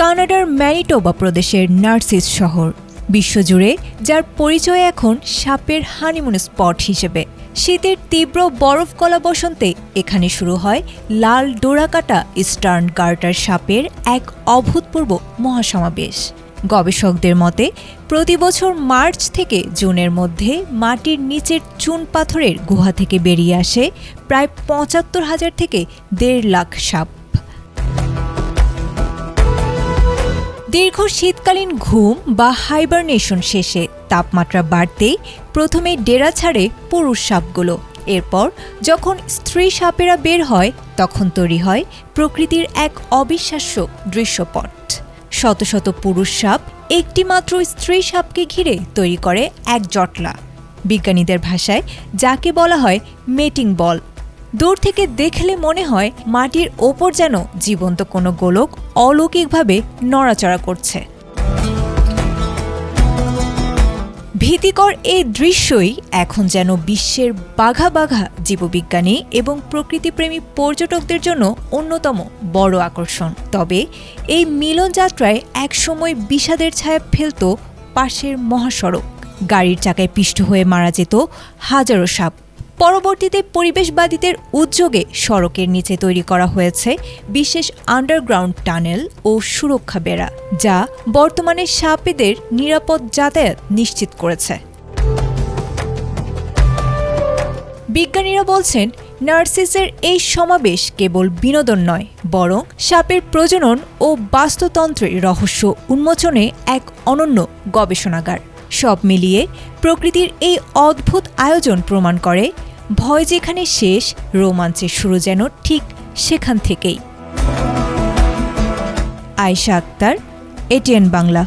কানাডার ম্যানিটোবা প্রদেশের নার্সিস শহর, বিশ্বজুড়ে যার পরিচয় এখন সাপের হানিমুন স্পট হিসেবে। শীতের তীব্র বরফ গলা বসন্তে এখানে শুরু হয় লাল ডোরাকাটা ইস্টার্ন গার্টার সাপের এক অভূতপূর্ব মহাসমাবেশ। গবেষকদের মতে প্রতি বছর মার্চ থেকে জুনের মধ্যে মাটির নিচের চুন পাথরের গুহা থেকে বেরিয়ে আসে প্রায় ৭৫,০০০ থেকে ১.৫ লাখ সাপ। দীর্ঘ শীতকালীন ঘুম বা হাইবারনেশন শেষে তাপমাত্রা বাড়তেই প্রথমে ডেরা ছাড়ে পুরুষ সাপগুলো। এরপর যখন স্ত্রী সাপেরা বের হয় তখন তৈরি হয় প্রকৃতির এক অবিশ্বাস্য দৃশ্যপট। শত শত পুরুষ সাপ একটি মাত্র স্ত্রী সাপকে ঘিরে তৈরি করে এক জটলা, বিজ্ঞানীদের ভাষায় যাকে বলা হয় মেটিং বল। দূর থেকে দেখলে মনে হয় মাটির ওপর যেন জীবন্ত কোনো গোলক অলৌকিকভাবে নড়াচড়া করছে। ভীতিকর এই দৃশ্যই এখন যেন বিশ্বের বাঘা বাঘা জীববিজ্ঞানী এবং প্রকৃতিপ্রেমী পর্যটকদের জন্য অন্যতম বড় আকর্ষণ। তবে এই মিলন যাত্রায় একসময় বিষাদের ছায়া ফেলত পাশের মহাসড়ক। গাড়ির চাকায় পিষ্ট হয়ে মারা যেত হাজারো সাপ। পরবর্তীতে পরিবেশবাদীদের উদ্যোগে সড়কের নিচে তৈরি করা হয়েছে বিশেষ আন্ডারগ্রাউন্ড টানেল ও সুরক্ষা বেড়া, যা বর্তমানে সাপেদের নিরাপদ যাতায়াত নিশ্চিত করেছে। বিজ্ঞানীরা বলছেন, নার্সিসের এই সমাবেশ কেবল বিনোদন নয়, বরং সাপের প্রজনন ও বাস্তুতন্ত্রের রহস্য উন্মোচনে এক অনন্য গবেষণাগার। সব মিলিয়ে প্রকৃতির এই অদ্ভুত আয়োজন প্রমাণ করে, ভয় যেখানে শেষ, রোমাঞ্চের শুরু যেন ঠিক সেখান থেকেই। আয়েশা আক্তার, এটিএন বাংলা।